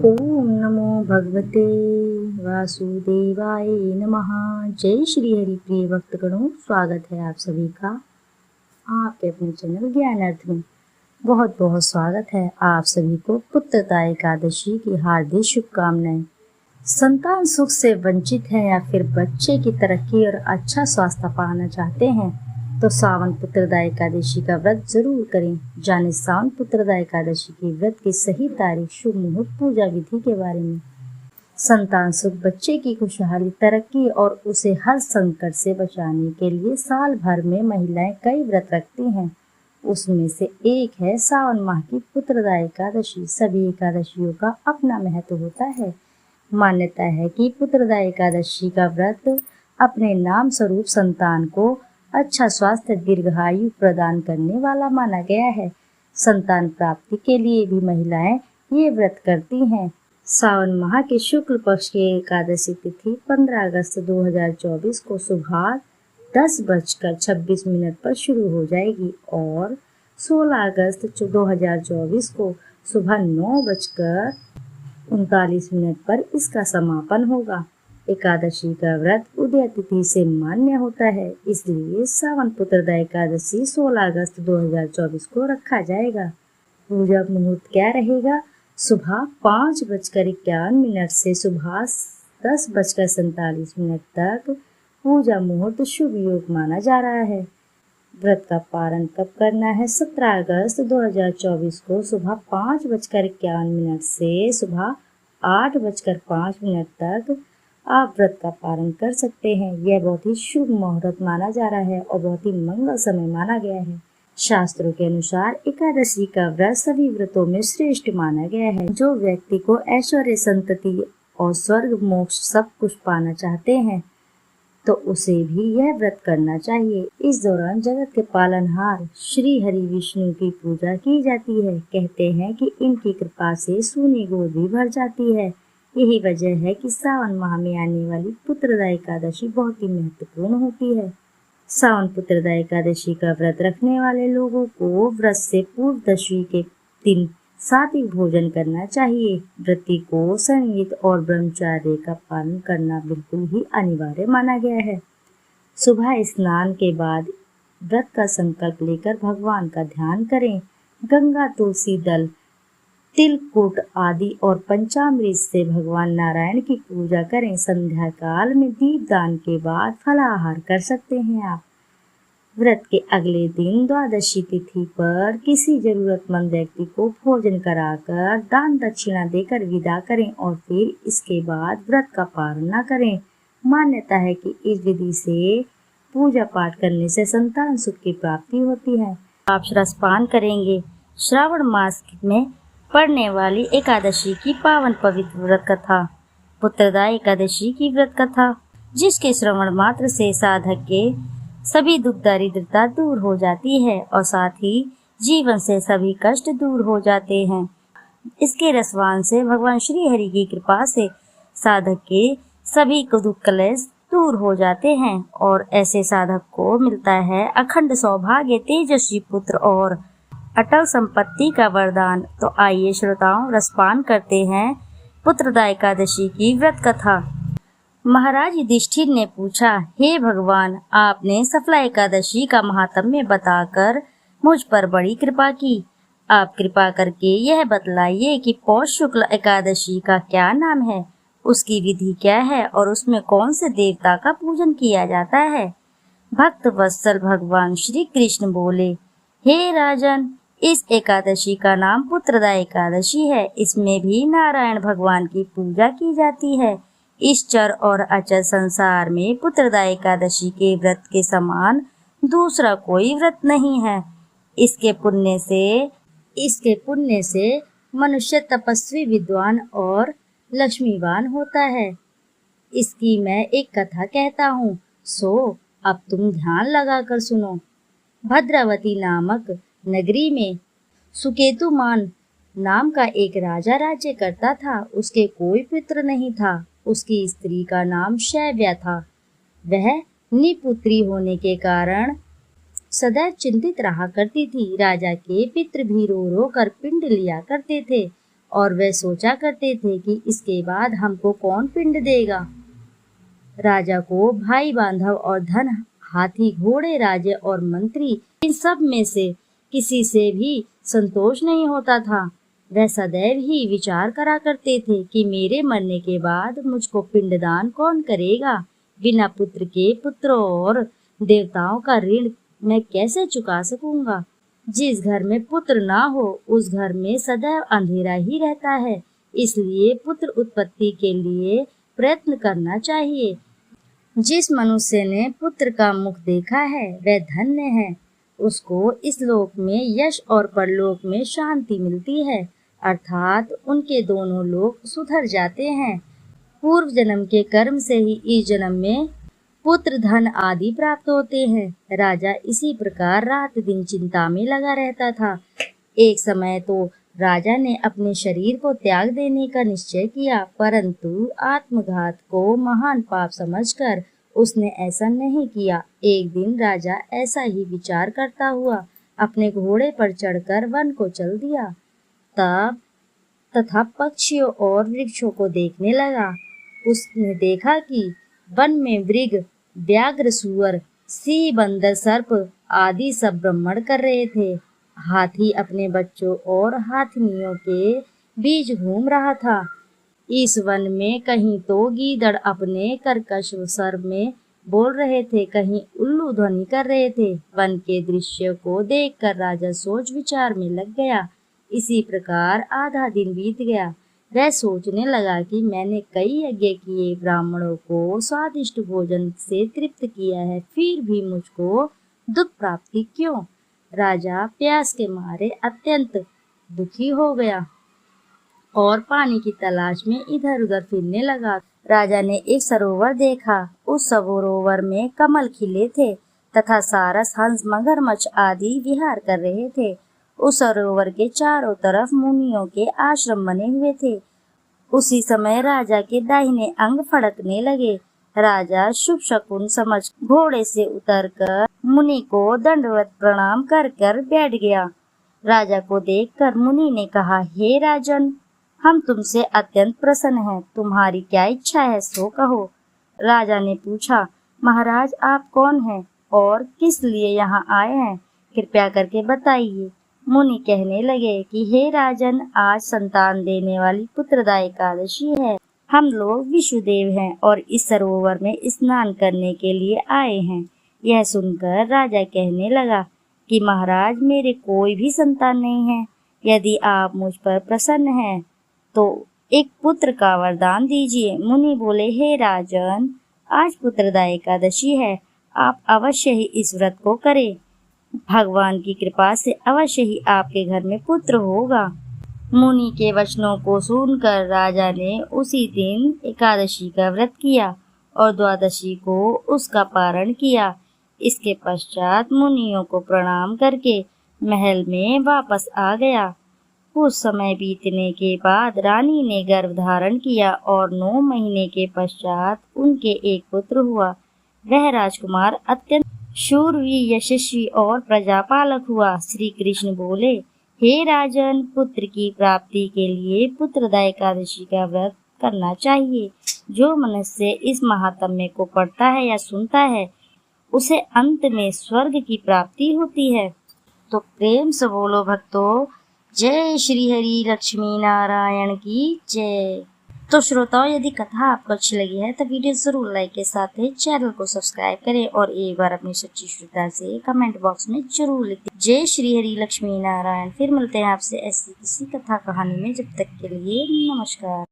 ओम नमो भगवते वासुदेवाय नमः। जय श्री हरि प्रिय भक्तगणों, स्वागत है आप सभी का आपके अपने चैनल ज्ञान अर्थ में। बहुत बहुत स्वागत है आप सभी को पुत्रदा एकादशी की हार्दिक शुभकामनाएं। संतान सुख से वंचित है या फिर बच्चे की तरक्की और अच्छा स्वास्थ्य पाना चाहते हैं तो सावन पुत्रदा एकादशी का व्रत जरूर करें। जाने सावन पुत्रदा एकादशी की व्रत की सही तारीख, शुभ मुहूर्त, पूजा विधि के बारे में। संतान सुख, बच्चे की खुशहाली, तरक्की और उसे हर संकट से बचाने के लिए साल भर में महिलाएं कई व्रत रखती हैं। उसमें से एक है सावन माह की पुत्रदा एकादशी। सभी एकादशियों का अपना महत्व होता है। मान्यता है कि पुत्रदा एकादशी का व्रत अपने नाम स्वरूप संतान को अच्छा स्वास्थ्य, दीर्घायु प्रदान करने वाला माना गया है। संतान प्राप्ति के लिए भी महिलाएं ये व्रत करती हैं। सावन माह के शुक्ल पक्ष की एकादशी तिथि 15 अगस्त 2024 को सुबह 10:26 पर शुरू हो जाएगी और 16 अगस्त 2024 को सुबह 9:39 पर इसका समापन होगा। एकादशी का व्रत उदय तिथि से मान्य होता है, इसलिए सावन पुत्रदा एकादशी 16 अगस्त 2024 को रखा जाएगा। पूजा मुहूर्त क्या रहेगा? सुबह 5:51 से सुबह 10:47 तक पूजा मुहूर्त शुभ योग माना जा रहा है। व्रत का पारण कब करना है? 17 अगस्त 2024 को सुबह 5:51 से सुबह 8:05 तक आप व्रत का पारण कर सकते हैं। यह बहुत ही शुभ मुहूर्त माना जा रहा है और बहुत ही मंगल समय माना गया है। शास्त्रों के अनुसार एकादशी का व्रत सभी व्रतों में श्रेष्ठ माना गया है। जो व्यक्ति को ऐश्वर्य, संतति और स्वर्ग मोक्ष सब कुछ पाना चाहते हैं तो उसे भी यह व्रत करना चाहिए। इस दौरान जगत के पालनहार श्री हरि विष्णु की पूजा की जाती है। कहते हैं कि इनकी कृपा से सूनी गोद भी भर जाती है। यही वजह है कि सावन माह में आने वाली पुत्रदा एकादशी बहुत ही महत्वपूर्ण होती है। सावन पुत्रदा एकादशी का व्रत रखने वाले लोगों को व्रत से पूर्व दशमी के दिन सात्विक भोजन करना चाहिए। व्रती को संयत और ब्रह्मचर्य का पालन करना बिल्कुल ही अनिवार्य माना गया है। सुबह स्नान के बाद व्रत का संकल्प लेकर भगवान का ध्यान करें। गंगा, तुलसी दल, तिलकुट आदि और पंचामृत से भगवान नारायण की पूजा करें। संध्या काल में दीप दान के बाद फलाहार कर सकते हैं आप। व्रत के अगले दिन द्वादशी तिथि पर किसी जरूरतमंद व्यक्ति को भोजन कराकर दान दक्षिणा देकर विदा करें और फिर इसके बाद व्रत का पारण न करें। मान्यता है कि इस विधि से पूजा पाठ करने से संतान सुख की प्राप्ति होती है। आप रसपान करेंगे। श्रावण मास में पढ़ने वाली एकादशी की पावन पवित्र व्रत कथा, पुत्रदा एकादशी की व्रत कथा, जिसके श्रवण मात्र से साधक के सभी दुख दारिद्रता दूर हो जाती है और साथ ही जीवन से सभी कष्ट दूर हो जाते हैं। इसके रसवान से भगवान श्री हरि की कृपा से साधक के सभी दुख कलेश दूर हो जाते हैं और ऐसे साधक को मिलता है अखंड सौभाग्य, तेजस्वी पुत्र और अटल संपत्ति का वरदान। तो आइए श्रोताओं, रसपान करते हैं पुत्रदा एकादशी की व्रत कथा। महाराज युधिष्ठिर ने पूछा, हे भगवान, आपने सफला एकादशी का महात्म्य बताकर मुझ पर बड़ी कृपा की। आप कृपा करके यह बतलाइए कि पौष शुक्ल एकादशी का क्या नाम है, उसकी विधि क्या है और उसमें कौन से देवता का पूजन किया जाता है। भक्त वत्सल भगवान श्री कृष्ण बोले, हे राजन, इस एकादशी का नाम पुत्रदा एकादशी है। इसमें भी नारायण भगवान की पूजा की जाती है। इस चर और अचर संसार में पुत्रदा एकादशी के व्रत के समान दूसरा कोई व्रत नहीं है। इसके पुण्य से मनुष्य तपस्वी, विद्वान और लक्ष्मीवान होता है। इसकी मैं एक कथा कहता हूँ, सो अब तुम ध्यान लगाकर सुनो। भद्रावती नामक नगरी में सुकेतुमान नाम का एक राजा राज्य करता था। उसके कोई पुत्र नहीं था। उसकी स्त्री का नाम शैव्या था। वह निपुत्री होने के कारण सदैव चिंतित रहा करती थी। राजा के पितृ भी रो रो कर पिंड लिया करते थे और वे सोचा करते थे कि इसके बाद हमको कौन पिंड देगा। राजा को भाई बांधव और धन, हाथी, घोड़े, राजे और मंत्री, इन सब में से किसी से भी संतोष नहीं होता था। वह सदैव ही विचार करा करते थे कि मेरे मरने के बाद मुझको पिंडदान कौन करेगा। बिना पुत्र के पुत्रों और देवताओं का ऋण मैं कैसे चुका सकूंगा। जिस घर में पुत्र ना हो उस घर में सदैव अंधेरा ही रहता है, इसलिए पुत्र उत्पत्ति के लिए प्रयत्न करना चाहिए। जिस मनुष्य ने पुत्र का मुख देखा है वह धन्य है, उसको इस लोक में यश और परलोक में शांति मिलती है, अर्थात उनके दोनों लोक सुधर जाते हैं। पूर्व जन्म के कर्म से ही इस जन्म में पुत्र, धन आदि प्राप्त होते हैं। राजा इसी प्रकार रात दिन चिंता में लगा रहता था। एक समय तो राजा ने अपने शरीर को त्याग देने का निश्चय किया, परंतु आत्मघात को महान पाप समझकर उसने ऐसा नहीं किया। एक दिन राजा ऐसा ही विचार करता हुआ अपने घोड़े पर चढ़कर वन को चल दिया। तब तथा पक्षियों और वृक्षों को देखने लगा। उसने देखा कि वन में मृग, व्याघ्र, सुअर, सिंह, बंदर, सर्प आदि सब भ्रमण कर रहे थे। हाथी अपने बच्चों और हाथिनियों के बीच घूम रहा था। इस वन में कहीं तो गीदड़ अपने कर्कश स्वर में बोल रहे थे, कहीं उल्लू ध्वनि कर रहे थे। वन के दृश्य को देखकर राजा सोच विचार में लग गया। इसी प्रकार आधा दिन बीत गया। वह सोचने लगा कि मैंने कई यज्ञ किए, ब्राह्मणों को स्वादिष्ट भोजन से तृप्त किया है, फिर भी मुझको दुख प्राप्ति क्यों। राजा प्यास के मारे अत्यंत दुखी हो गया और पानी की तलाश में इधर उधर फिरने लगा। राजा ने एक सरोवर देखा। उस सरोवर में कमल खिले थे तथा सारस, हंस, मगरमच्छ आदि विहार कर रहे थे। उस सरोवर के चारों तरफ मुनियों के आश्रम बने हुए थे। उसी समय राजा के दाहिने अंग फड़कने लगे। राजा शुभ शकुन समझ घोड़े से उतरकर मुनि को दंडवत प्रणाम कर कर बैठ गया। राजा को देखकर मुनि ने कहा, हे राजन, हम तुमसे अत्यंत प्रसन्न हैं, तुम्हारी क्या इच्छा है सो कहो। राजा ने पूछा, महाराज आप कौन हैं और किस लिए यहाँ आए हैं, कृपया करके बताइए। मुनि कहने लगे कि हे राजन, आज संतान देने वाली पुत्रदा एकादशी है। हम लोग विष्णुदेव हैं और इस सरोवर में स्नान करने के लिए आए हैं। यह सुनकर राजा कहने लगा कि महाराज, मेरे कोई भी संतान नहीं है। यदि आप मुझ पर प्रसन्न हैं तो एक पुत्र का वरदान दीजिए। मुनि बोले, हे राजन, आज पुत्रदा एकादशी है, आप अवश्य ही इस व्रत को करें। भगवान की कृपा से अवश्य ही आपके घर में पुत्र होगा। मुनि के वचनों को सुनकर राजा ने उसी दिन एकादशी का व्रत किया और द्वादशी को उसका पारण किया। इसके पश्चात मुनियों को प्रणाम करके महल में वापस आ गया। कुछ समय बीतने के बाद रानी ने गर्भ धारण किया और 9 महीने के पश्चात उनके एक पुत्र हुआ। वह राजकुमार अत्यंत शूरवीर, यशस्वी और प्रजापालक हुआ। श्री कृष्ण बोले, हे राजन, पुत्र की प्राप्ति के लिए पुत्रदा एकादशी का व्रत करना चाहिए। जो मनुष्य इस महात्म्य को पढ़ता है या सुनता है उसे अंत में स्वर्ग की प्राप्ति होती है। तो प्रेम से बोलो भक्तों, जय श्री हरि लक्ष्मी नारायण की जय। तो श्रोताओं, यदि कथा आपको अच्छी लगी है तो वीडियो जरूर लाइक के साथ ही चैनल को सब्सक्राइब करें और एक बार अपनी सच्ची श्रद्धा से कमेंट बॉक्स में जरूर लिखें। जय श्री हरि लक्ष्मी नारायण। फिर मिलते हैं आपसे ऐसी किसी कथा कहानी में। जब तक के लिए नमस्कार।